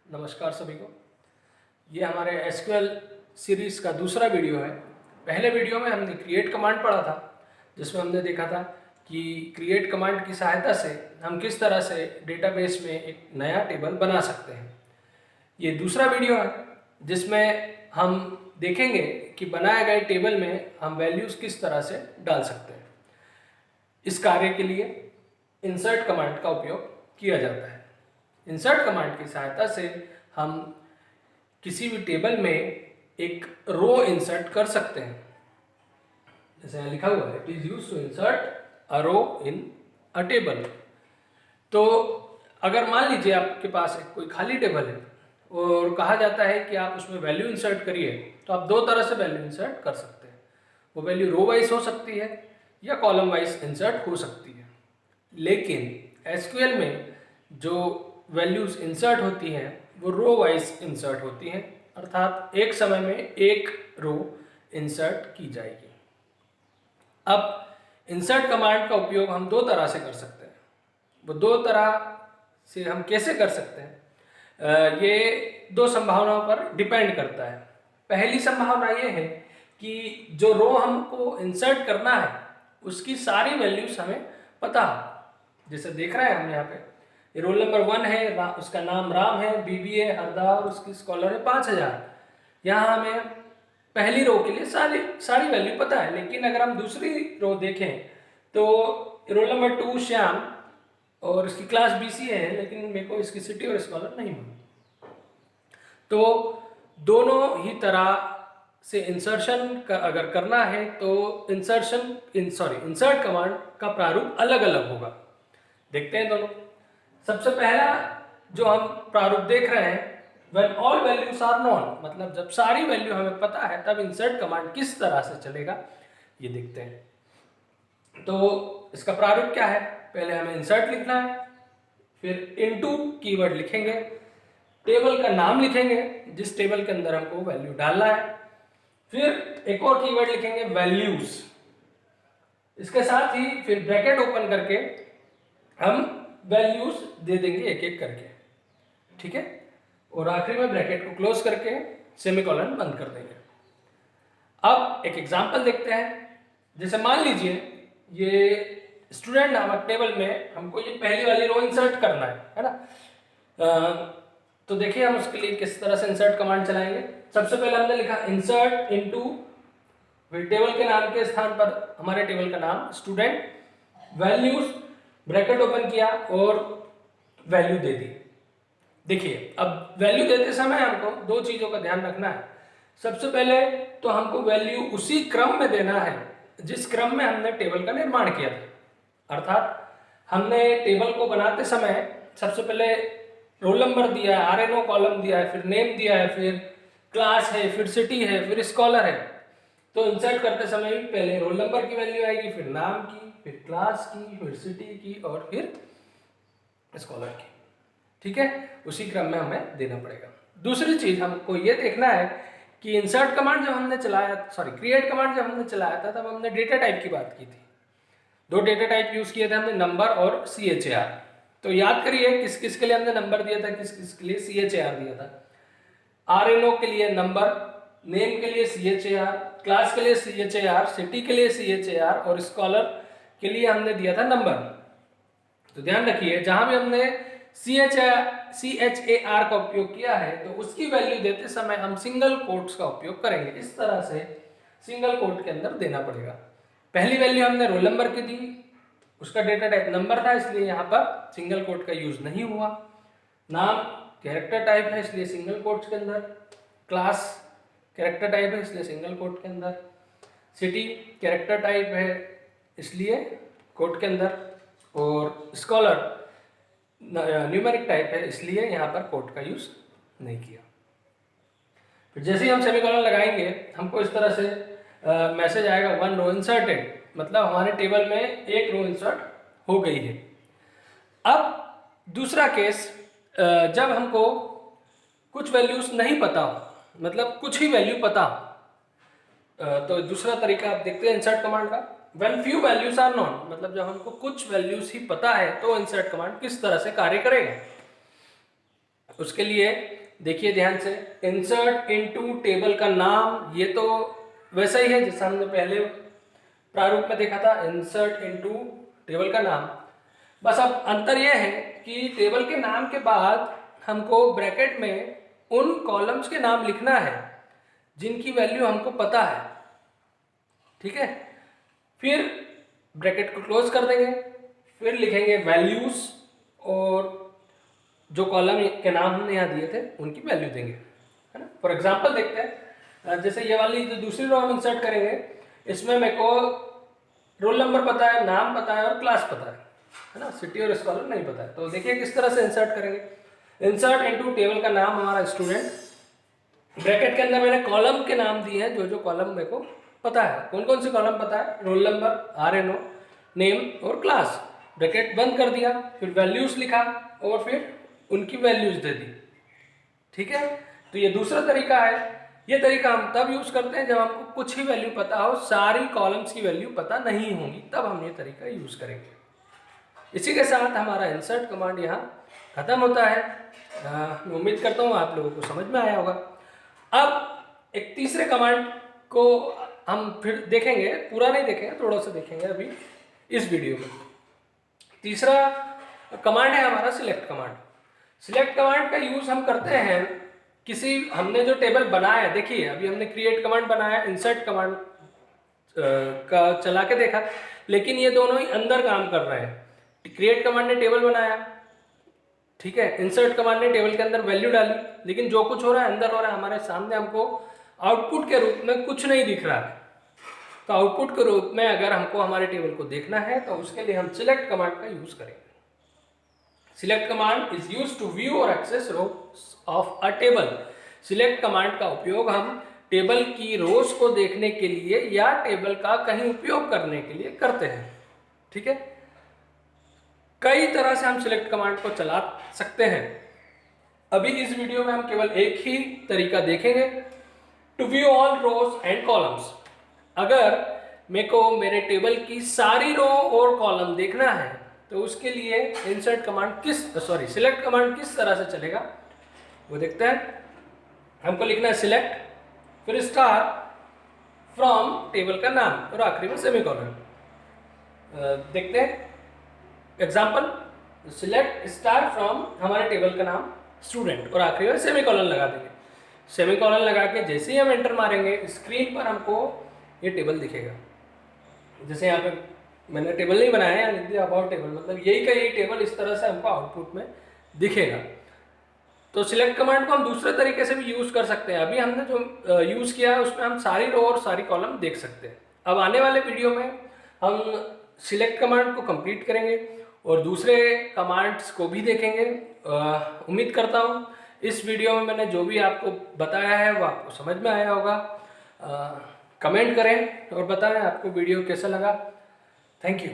नमस्कार सभी को। ये हमारे एसक्यूएल सीरीज़ का दूसरा वीडियो है। पहले वीडियो में हमने क्रिएट कमांड पढ़ा था, जिसमें हमने देखा था कि क्रिएट कमांड की सहायता से हम किस तरह से डेटाबेस में एक नया टेबल बना सकते हैं। ये दूसरा वीडियो है जिसमें हम देखेंगे कि बनाए गए टेबल में हम वैल्यूज़ किस तरह से डाल सकते हैं। इस कार्य के लिए इंसर्ट कमांड का उपयोग किया जाता है। इंसर्ट कमांड की सहायता से हम किसी भी टेबल में एक रो इंसर्ट कर सकते हैं। जैसे यहाँ लिखा हुआ है, it is used to insert a row in a table. तो अगर मान लीजिए आपके पास एक कोई खाली टेबल है और कहा जाता है कि आप उसमें वैल्यू इंसर्ट करिए, तो आप दो तरह से वैल्यू इंसर्ट कर सकते हैं। वो वैल्यू रो वाइज हो सकती है या कॉलम वाइज इंसर्ट हो सकती है। लेकिन एसक्यूएल में जो वैल्यूज इंसर्ट होती हैं वो रो वाइज इंसर्ट होती हैं, अर्थात एक समय में एक रो इंसर्ट की जाएगी। अब इंसर्ट कमांड का उपयोग हम दो तरह से कर सकते हैं। वो दो तरह से हम कैसे कर सकते हैं, ये दो संभावनाओं पर डिपेंड करता है। पहली संभावना ये है कि जो रो हमको इंसर्ट करना है उसकी सारी वैल्यूज हमें पता है। जैसे देख रहे हैं हम यहाँ पे, रोल नंबर 1 है, उसका नाम राम है, बीबीए हरदा और उसकी स्कॉलर है 5000। यहाँ हमें पहली रो के लिए सारी वैल्यू पता है। लेकिन अगर हम दूसरी रो देखें तो रोल नंबर 2 श्याम और उसकी क्लास बीसीए है, लेकिन मेरे को इसकी सिटी और स्कॉलर नहीं मालूम। तो दोनों ही तरह से इंसर्शन का अगर करना है तो इंसर्ट कमांड का प्रारूप अलग अलग होगा। देखते हैं दोनों। सबसे पहला जो हम प्रारूप देख रहे हैं, when all values are known, मतलब जब सारी वैल्यू हमें पता है तब इंसर्ट कमांड किस तरह से चलेगा ये देखते हैं। तो इसका प्रारूप क्या है, पहले हमें इंसर्ट लिखना है, फिर इनटू कीवर्ड लिखेंगे, टेबल का नाम लिखेंगे जिस टेबल के अंदर हमको वैल्यू डालना है, फिर एक और कीवर्ड लिखेंगे वैल्यूज। इसके साथ ही फिर ब्रैकेट ओपन करके हम वैल्यूज दे देंगे एक एक करके, ठीक है। और आखिरी में ब्रैकेट को क्लोज करके सेमीकोलन बंद कर देंगे। अब एक एग्जांपल देखते हैं। जैसे मान लीजिए ये स्टूडेंट नामक टेबल में हमको ये पहली वाली रो इंसर्ट करना है ना। तो देखिए हम उसके लिए किस तरह से इंसर्ट कमांड चलाएंगे। सबसे पहले हमने लिखा इंसर्ट इनटू, फिर टेबल के नाम के स्थान पर हमारे टेबल का नाम स्टूडेंट, वैल्यूज, ब्रैकेट ओपन किया और वैल्यू दे दी। देखिए अब वैल्यू देते समय हमको दो चीजों का ध्यान रखना है। सबसे पहले तो हमको वैल्यू उसी क्रम में देना है जिस क्रम में हमने टेबल का निर्माण किया था। अर्थात हमने टेबल को बनाते समय सबसे पहले रोल नंबर दिया है, आरएनओ कॉलम दिया है, फिर नेम दिया है, फिर क्लास है, फिर सिटी है, फिर स्कॉलर है। तो इंसर्ट करते समय भी पहले रोल नंबर की वैल्यू आएगी, फिर नाम की, फिर क्लास की, फिर सिटी की और फिर स्कॉलर की, ठीक है। उसी क्रम में हमें देना पड़ेगा। दूसरी चीज हमको ये देखना है कि इंसर्ट कमांड जब हमने चलाया, क्रिएट कमांड जब हमने चलाया था तब हमने डेटा टाइप की बात की थी। दो डेटा टाइप यूज किए थे हमने, नंबर और CHAR। तो याद करिए किस किस के लिए हमने नंबर दिया था, किस किस के लिए CHAR दिया था। RNO के लिए नंबर, नेम के लिए CHAR, क्लास के लिए CHAR, सिटी के लिए CHAR और स्कॉलर के लिए हमने दिया था नंबर। तो ध्यान रखिए जहां भी हमने CHAR का उपयोग किया है तो उसकी वैल्यू देते समय हम सिंगल कोट्स का उपयोग करेंगे। इस तरह से सिंगल कोट के अंदर देना पड़ेगा। पहली वैल्यू हमने रोल नंबर की दी, उसका डेटा टाइप नंबर था इसलिए यहाँ पर सिंगल कोट का यूज नहीं हुआ। नाम कैरेक्टर टाइप है इसलिए सिंगल कोट्स के अंदर, क्लास कैरेक्टर टाइप है इसलिए सिंगल कोट के अंदर, सिटी कैरेक्टर टाइप है इसलिए कोट के अंदर, और स्कॉलर न्यूमेरिक टाइप है इसलिए यहाँ पर कोट का यूज नहीं किया। फिर जैसे ही हम सेमीकोलन लगाएंगे हमको इस तरह से मैसेज आएगा 1 रो इंसर्टेड, मतलब हमारे टेबल में एक रो इंसर्ट हो गई है। अब दूसरा केस, जब हमको कुछ वैल्यूज नहीं पता, मतलब कुछ ही वैल्यू पता, तो दूसरा तरीका आप देखते हैं इंसर्ट कमांड का। when few values are known, मतलब जब हमको कुछ वैल्यूज ही पता है तो इंसर्ट कमांड किस तरह से कार्य करेगा। उसके लिए देखिए ध्यान से, इंसर्ट इनटू टेबल का नाम, ये तो वैसा ही है जैसा हमने पहले प्रारूप में देखा था, इंसर्ट इनटू टेबल का नाम। बस अब अंतर यह है कि टेबल के नाम के बाद हमको ब्रैकेट में उन कॉलम्स के नाम लिखना है जिनकी वैल्यू हमको पता है, ठीक है। फिर ब्रैकेट को क्लोज कर देंगे, फिर लिखेंगे वैल्यूज और जो कॉलम के नाम हमने यहाँ दिए थे उनकी वैल्यू देंगे, है ना। फॉर एग्जांपल देखते हैं, जैसे ये वाली जो दूसरी रो हम इंसर्ट करेंगे, इसमें मेरे को रोल नंबर पता है, नाम पता है और क्लास पता है ना, सिटी और स्कॉलर नहीं पता है। तो देखिए किस तरह से इंसर्ट करेंगे। इंसर्ट इनटू टेबल का नाम हमारा स्टूडेंट, ब्रैकेट के अंदर मैंने कॉलम के नाम दिए हैं, जो जो कॉलम मेरे को पता है। कौन कौन से कॉलम पता है? रोल नंबर, RNO, नेम और क्लास। ब्रैकेट बंद कर दिया, फिर वैल्यूज लिखा और फिर उनकी वैल्यूज दे दी, ठीक है। तो ये दूसरा तरीका है। ये तरीका हम तब यूज करते हैं जब हमको कुछ ही वैल्यू पता हो, सारी कॉलम्स की वैल्यू पता नहीं होंगी, तब हम ये तरीका यूज करेंगे। इसी के साथ हमारा इंसर्ट कमांड यहाँ खत्म होता है। मैं उम्मीद करता हूँ आप लोगों को समझ में आया होगा। अब एक तीसरे कमांड को हम फिर देखेंगे, पूरा नहीं देखेंगे, थोड़ा सा देखेंगे अभी इस वीडियो में। तीसरा कमांड है हमारा सिलेक्ट कमांड। सिलेक्ट कमांड का यूज हम करते हैं किसी, हमने जो टेबल बनाया है, देखिए अभी हमने क्रिएट कमांड बनाया, इंसर्ट कमांड का चला के देखा, लेकिन ये दोनों ही अंदर काम कर रहे हैं। क्रिएट कमांड ने टेबल बनाया, ठीक है, इंसर्ट कमांड ने टेबल के अंदर वैल्यू डाली, लेकिन जो कुछ हो रहा है अंदर हो रहा है, हमारे सामने हमको आउटपुट के रूप में कुछ नहीं दिख रहा है। तो आउटपुट के रूप में अगर हमको हमारे टेबल को देखना है तो उसके लिए हम सिलेक्ट कमांड का यूज करेंगे। Select command is used to view और access rows of a table. Select command का उपयोग हम टेबल की रोज को देखने के लिए या टेबल का कहीं उपयोग करने के लिए करते हैं, ठीक है। कई तरह से हम सिलेक्ट कमांड को चला सकते हैं। अभी इस वीडियो में हम केवल एक ही तरीका देखेंगे, to view all rows and columns. अगर मेरे को मेरे टेबल की सारी रो और कॉलम देखना है तो उसके लिए इंसर्ट कमांड सिलेक्ट कमांड किस तरह से चलेगा वो देखते हैं। हमको लिखना है सिलेक्ट, फिर स्टार फ्रॉम टेबल का नाम और आखिरी में सेमीकोलन। देखते हैं एग्जाम्पल, सिलेक्ट स्टार फ्रॉम हमारे टेबल का नाम स्टूडेंट और आखिरी में सेमीकोलन लगा देंगे। सेमीकोलन लगा के जैसे ही हम एंटर मारेंगे स्क्रीन पर हमको ये टेबल दिखेगा। जैसे यहाँ पे मैंने टेबल नहीं बनाया है, लिख दिया अबाउट टेबल, मतलब यही का यही टेबल इस तरह से हमको आउटपुट में दिखेगा। तो सिलेक्ट कमांड को हम दूसरे तरीके से भी यूज कर सकते हैं। अभी हमने जो यूज किया है उसमें हम सारी रो और सारी कॉलम देख सकते हैं। अब आने वाले वीडियो में हम सिलेक्ट कमांड को कंप्लीट करेंगे और दूसरे कमांड्स को भी देखेंगे। उम्मीद करता हूँ इस वीडियो में मैंने जो भी आपको बताया है वो आपको समझ में आया होगा। कमेंट करें और बताएं आपको वीडियो कैसा लगा। Thank you.